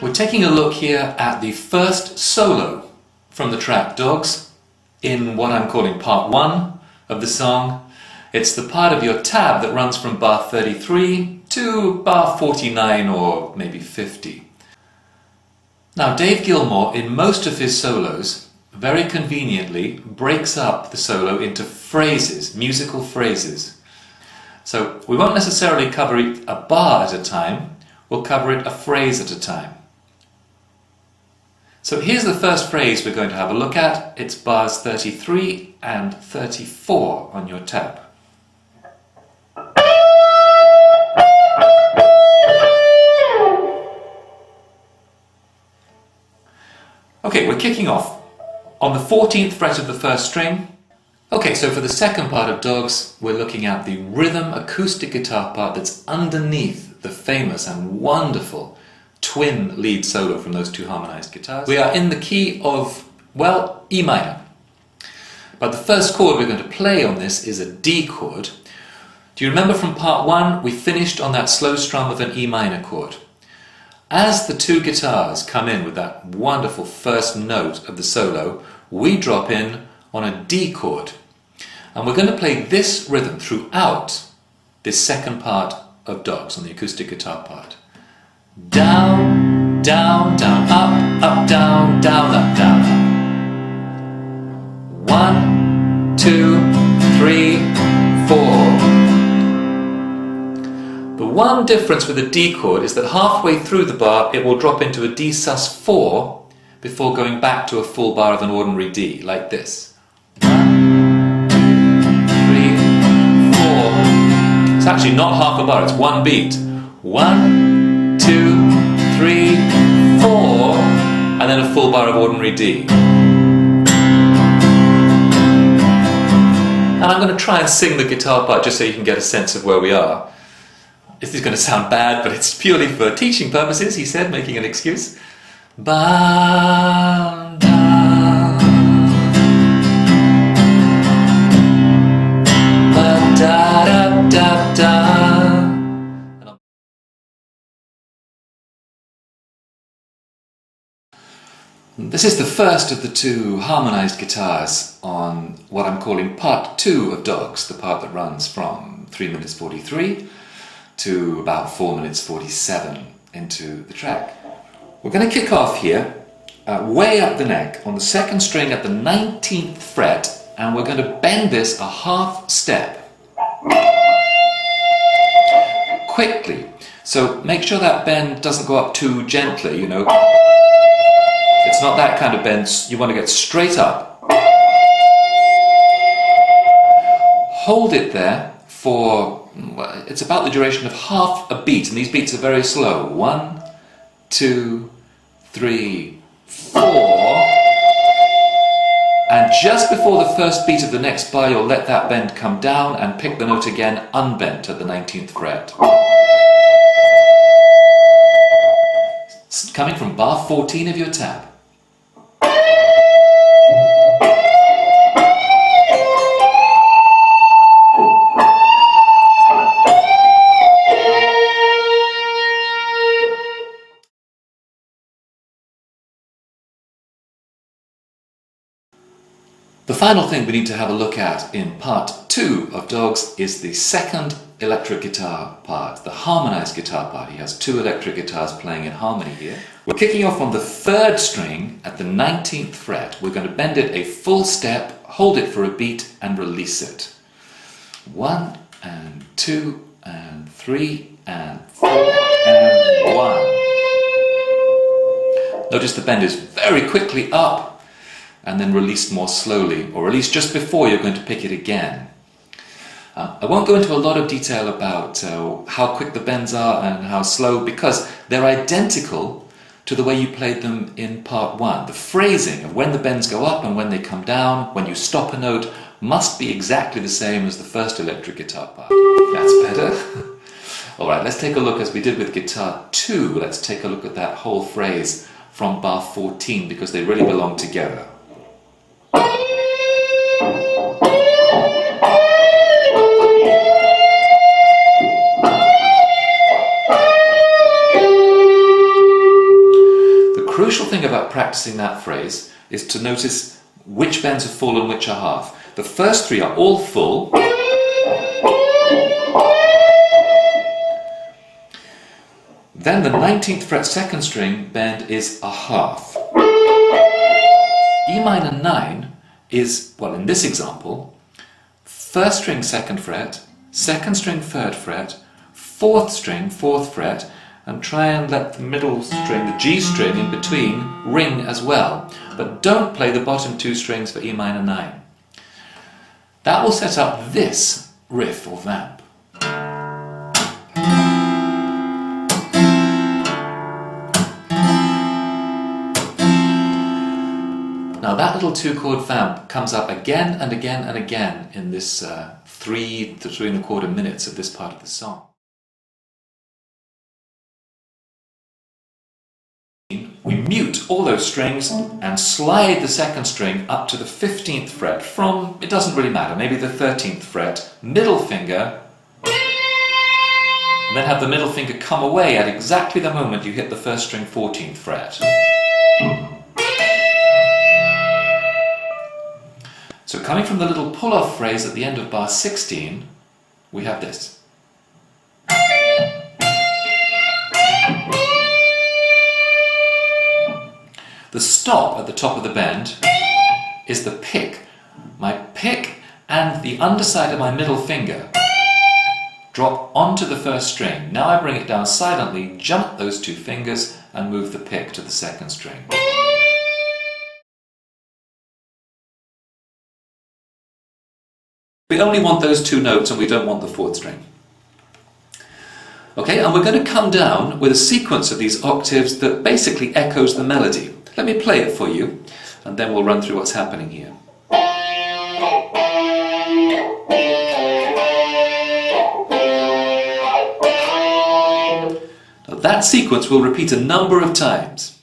We're taking a look here at the first solo from the track Dogs in what I'm calling part 1 of the song. It's the part of your tab that runs from bar 33 to bar 49 or maybe 50. Now Dave Gilmour, in most of his solos, very conveniently breaks up the solo into phrases, musical phrases. So we won't necessarily cover it a bar at a time, we'll cover it a phrase at a time. So here's the first phrase we're going to have a look at. It's bars 33 and 34 on your tab. Okay, we're kicking off on the 14th fret of the first string. Okay, so for the second part of Dogs, we're looking at the rhythm acoustic guitar part that's underneath the famous and wonderful twin lead solo from those two harmonized guitars. We are in the key of, well, E minor. But the first chord we're going to play on this is a D chord. Do you remember from part 1, we finished on that slow strum of an E minor chord? As the two guitars come in with that wonderful first note of the solo, we drop in on a D chord. And we're going to play this rhythm throughout this second part of Dogs on the acoustic guitar part. Down, down, down, up, up, down, down, up, down, up. 1, 2, 3, 4. The one difference with a D chord is that halfway through the bar it will drop into a D sus4 before going back to a full bar of an ordinary D, like this. 1, 2, 3, 4. It's actually not half a bar, it's one beat. 1, 2, 3, 4, and then a full bar of ordinary D. And I'm going to try and sing the guitar part just so you can get a sense of where we are. This is going to sound bad, but it's purely for teaching purposes, he said, making an excuse. Bound down, ba-da-da-da-da. This is the first of the two harmonized guitars on what I'm calling part 2 of Dogs, the part that runs from 3 minutes 43 to about 4 minutes 47 into the track. We're going to kick off here, way up the neck, on the second string at the 19th fret, and we're going to bend this a half step. Quickly. So make sure that bend doesn't go up too gently, you know. It's not that kind of bend, you want to get straight up. Hold it there for, it's about the duration of half a beat, and these beats are very slow. 1, 2, 3, 4. And just before the first beat of the next bar, you'll let that bend come down and pick the note again unbent at the 19th fret. It's coming from bar 14 of your tab. The final thing we need to have a look at in part 2 of Dogs is the second electric guitar part, the harmonized guitar part. He has 2 electric guitars playing in harmony here. We're kicking off on the 3rd string at the 19th fret. We're going to bend it a full step, hold it for a beat and release it. 1 and 2 and 3 and 4 and 1. Notice the bend is very quickly up and then released more slowly, or released just before you're going to pick it again. I won't go into a lot of detail about how quick the bends are and how slow, because they're identical to the way you played them in part 1. The phrasing of when the bends go up and when they come down, when you stop a note, must be exactly the same as the first electric guitar part. That's better. Alright, let's take a look, as we did with guitar 2, let's take a look at that whole phrase from bar 14, because they really belong together. crucial thing about practicing that phrase is to notice which bends are full and which are half. The first three are all full. Then the 19th fret second string bend is a half. E minor 9 is, well, in this example, first string second fret, second string third fret, fourth string fourth fret, and try and let the middle string, the G string in between, ring as well. But don't play the bottom two strings for E minor 9. That will set up this riff or vamp. Now that little two-chord vamp comes up again and again and again in this 3 to 3¼ minutes of this part of the song. We mute all those strings and slide the second string up to the 15th fret from, it doesn't really matter, maybe the 13th fret, middle finger, and then have the middle finger come away at exactly the moment you hit the first string 14th fret. So coming from the little pull-off phrase at the end of bar 16, we have this. The stop at the top of the bend is the pick. My pick and the underside of my middle finger drop onto the first string. Now I bring it down silently, jump those two fingers and move the pick to the second string. We only want those two notes and we don't want the fourth string. Okay, and we're going to come down with a sequence of these octaves that basically echoes the melody. Let me play it for you, and then we'll run through what's happening here. Now, that sequence will repeat a number of times.